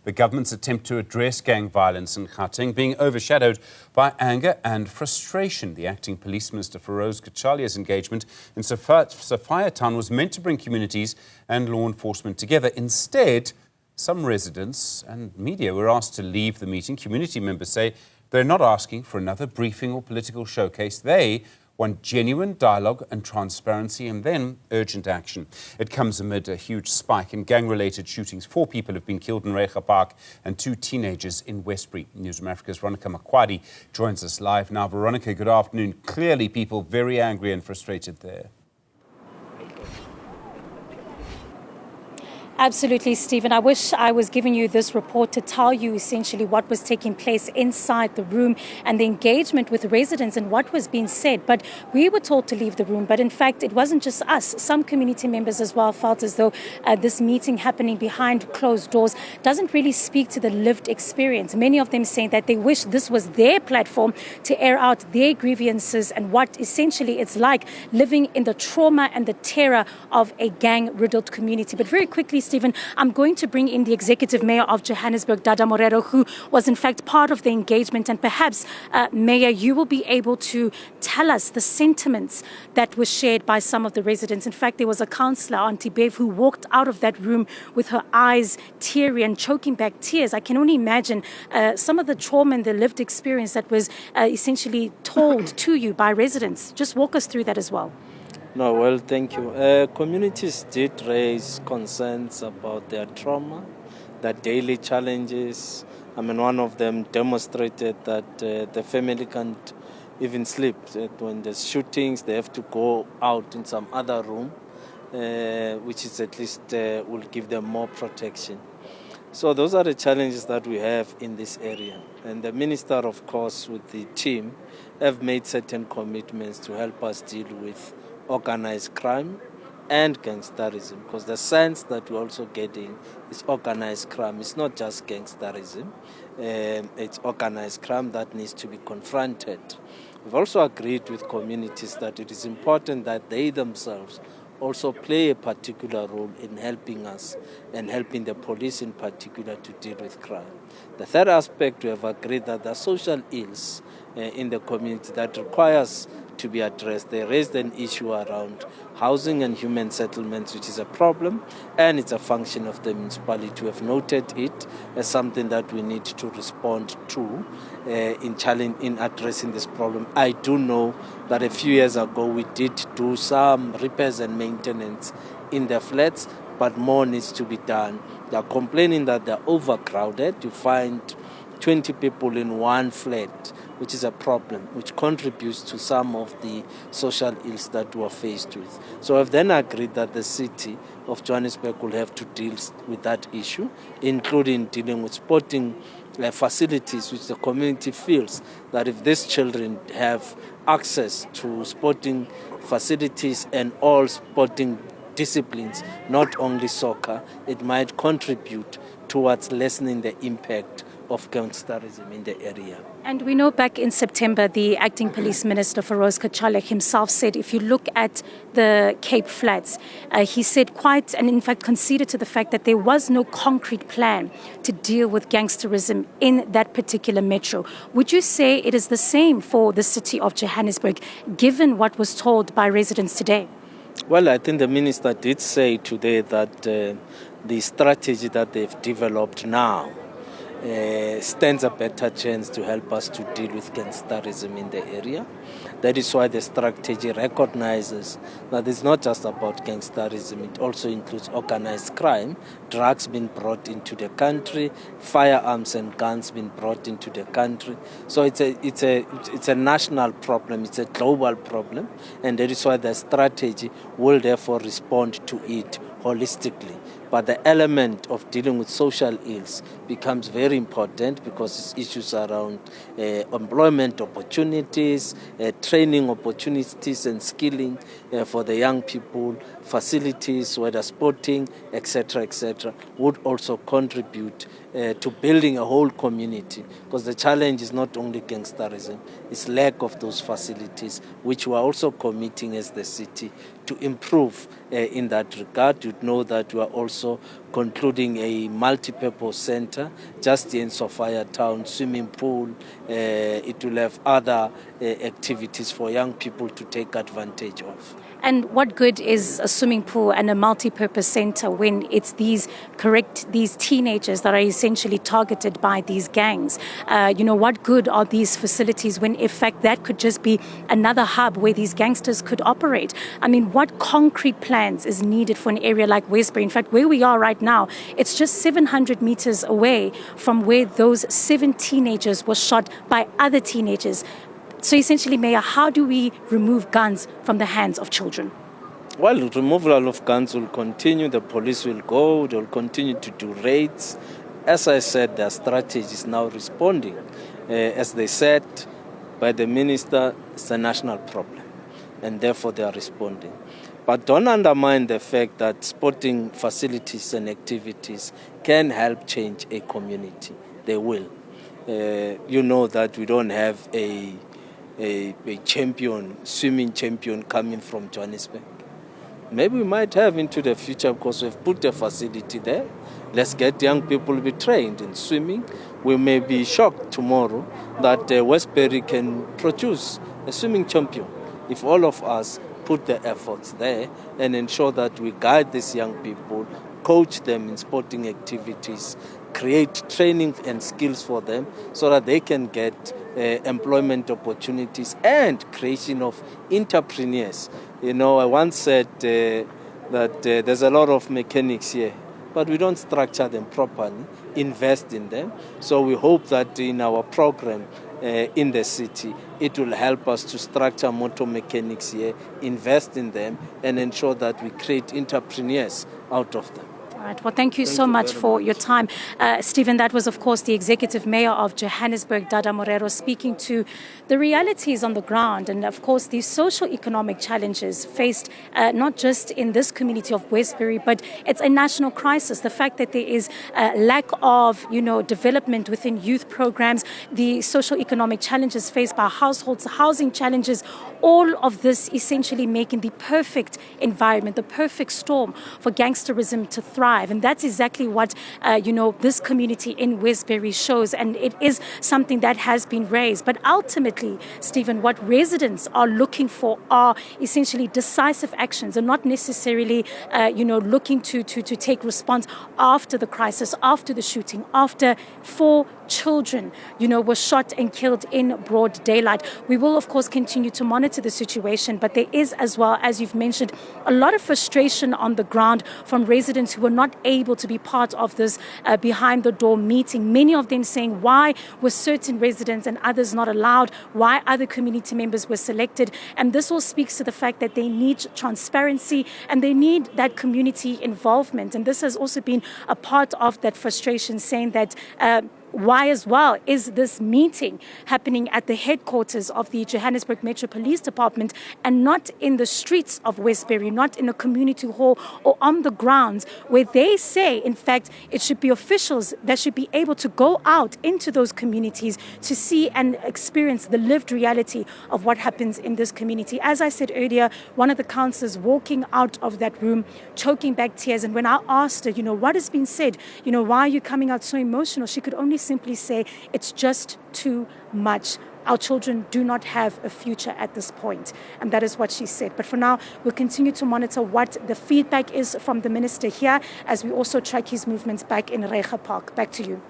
The government's attempt to address gang violence in Gauteng being overshadowed by anger and frustration. The acting police minister Firoz Cachalia's engagement in Sophia Town was meant to bring communities and law enforcement together. Instead, some residents and media were asked to leave the meeting. Community members say they're not asking for another briefing or political showcase. They want genuine dialogue and transparency and then urgent action. It comes amid a huge spike in gang-related shootings. 4 people have been killed in Reiger Park and 2 teenagers in Westbury. Newzroom Afrika's Veronica Makhoali joins us live now. Veronica, good afternoon. Clearly people very angry and frustrated there. Absolutely, Stephen. I wish I was giving you this report to tell you essentially what was taking place inside the room and the engagement with residents and what was being said. But we were told to leave the room. But in fact, it wasn't just us. Some community members as well felt as though this meeting happening behind closed doors doesn't really speak to the lived experience. Many of them saying that they wish this was their platform to air out their grievances and what essentially it's like living in the trauma and the terror of a gang-riddled community. But very quickly, Stephen, I'm going to bring in the Executive Mayor of Johannesburg, Dada Morero, who was in fact part of the engagement. And perhaps, Mayor, you will be able to tell us the sentiments that were shared by some of the residents. In fact, there was a councillor, Auntie Bev, who walked out of that room with her eyes teary and choking back tears. I can only imagine some of the trauma and the lived experience that was essentially told to you by residents. Just walk us through that as well. No, well, thank you. Communities did raise concerns about their trauma, their daily challenges. I mean, one of them demonstrated that the family can't even sleep. When there's shootings, they have to go out in some other room, which is at least will give them more protection. So those are the challenges that we have in this area. And the minister, of course, with the team, have made certain commitments to help us deal with organized crime and gangsterism, because the sense that we're also getting is organized crime. It's not just gangsterism, it's organized crime that needs to be confronted. We've also agreed with communities that it is important that they themselves also play a particular role in helping us and helping the police in particular to deal with crime. The third aspect, we have agreed that the social ills in the community that requires to be addressed. They raised an issue around housing and human settlements, which is a problem, and it's a function of the municipality. We have noted it as something that we need to respond to in addressing this problem. I do know that a few years ago we did do some repairs and maintenance in the flats, but more needs to be done. They are complaining that they're overcrowded. You find 20 people in one flat, which is a problem, which contributes to some of the social ills that we are faced with. So I've then agreed that the city of Johannesburg will have to deal with that issue, including dealing with sporting facilities, which the community feels that if these children have access to sporting facilities and all sporting disciplines, not only soccer, it might contribute towards lessening the impact of gangsterism in the area. And we know back in September, the acting police minister, Firoz Cachalia, himself said, if you look at the Cape Flats, he said quite, and in fact conceded to the fact that there was no concrete plan to deal with gangsterism in that particular metro. Would you say it is the same for the city of Johannesburg, given what was told by residents today? Well, I think the minister did say today that the strategy that they've developed now stands a better chance to help us to deal with gangsterism in the area. That is why the strategy recognizes that it's not just about gangsterism, it also includes organized crime, drugs being brought into the country, firearms and guns being brought into the country. So it's a national problem, it's a global problem, and that is why the strategy will therefore respond to it holistically. But the element of dealing with social ills becomes very important because it's issues around employment opportunities, training opportunities and skilling for the young people, facilities, whether sporting, etc., would also contribute to building a whole community, because the challenge is not only gangsterism, it's lack of those facilities, which we are also committing as the city to improve in that regard. You know that we are also also concluding a multi-purpose center just in Sophia Town, swimming pool. It will have other activities for young people to take advantage of. And what good is a swimming pool and a multi-purpose center when it's these teenagers that are essentially targeted by these gangs? What good are these facilities when, in fact, that could just be another hub where these gangsters could operate? I mean, what concrete plans is needed for an area like Westbury? In fact, where we are right now, it's just 700 meters away from where those 7 teenagers were shot by other teenagers. So essentially, Mayor, how do we remove guns from the hands of children? Well, removal of guns will continue. The police will go. They will continue to do raids. As I said, their strategy is now responding. As they said by the minister, it's a national problem, and therefore they are responding. But don't undermine the fact that sporting facilities and activities can help change a community. They will. You know that we don't have a swimming champion coming from Johannesburg. Maybe we might have into the future because we've put a facility there. Let's get young people to be trained in swimming. We may be shocked tomorrow that Westbury can produce a swimming champion if all of us put the efforts there and ensure that we guide these young people, coach them in sporting activities, create training and skills for them so that they can get employment opportunities and creation of entrepreneurs. I once said that there's a lot of mechanics here, but we don't structure them properly, invest in them. So we hope that in our program in the city, it will help us to structure motor mechanics here, invest in them, and ensure that we create entrepreneurs out of them. All right. Well, thank you so much for your time. Stephen, that was, of course, the Executive Mayor of Johannesburg, Dada Morero, speaking to the realities on the ground and, of course, the socio-economic challenges faced not just in this community of Westbury, but it's a national crisis. The fact that there is a lack of, development within youth programs, the socio-economic challenges faced by households, housing challenges, all of this essentially making the perfect environment, the perfect storm for gangsterism to thrive. And that's exactly what, this community in Westbury shows. And it is something that has been raised. But ultimately, Stephen, what residents are looking for are essentially decisive actions and not necessarily, looking to take response after the crisis, after the shooting, after 4 children, were shot and killed in broad daylight. We will, of course, continue to monitor the situation, but there is, as well, as you've mentioned, a lot of frustration on the ground from residents who were not able to be part of this behind-the-door meeting. Many of them saying, why were certain residents and others not allowed? Why other community members were selected? And this all speaks to the fact that they need transparency and they need that community involvement. And this has also been a part of that frustration, saying that why as well is this meeting happening at the headquarters of the Johannesburg Metro Police Department and not in the streets of Westbury, not in a community hall or on the grounds where they say, in fact, it should be officials that should be able to go out into those communities to see and experience the lived reality of what happens in this community. As I said earlier, one of the councillors walking out of that room, choking back tears. And when I asked her, what has been said, why are you coming out so emotional? She could only simply say, it's just too much. Our children do not have a future at this point. And that is what she said. But for now, we'll continue to monitor what the feedback is from the minister here as we also track his movements back in Reiger Park. Back to you.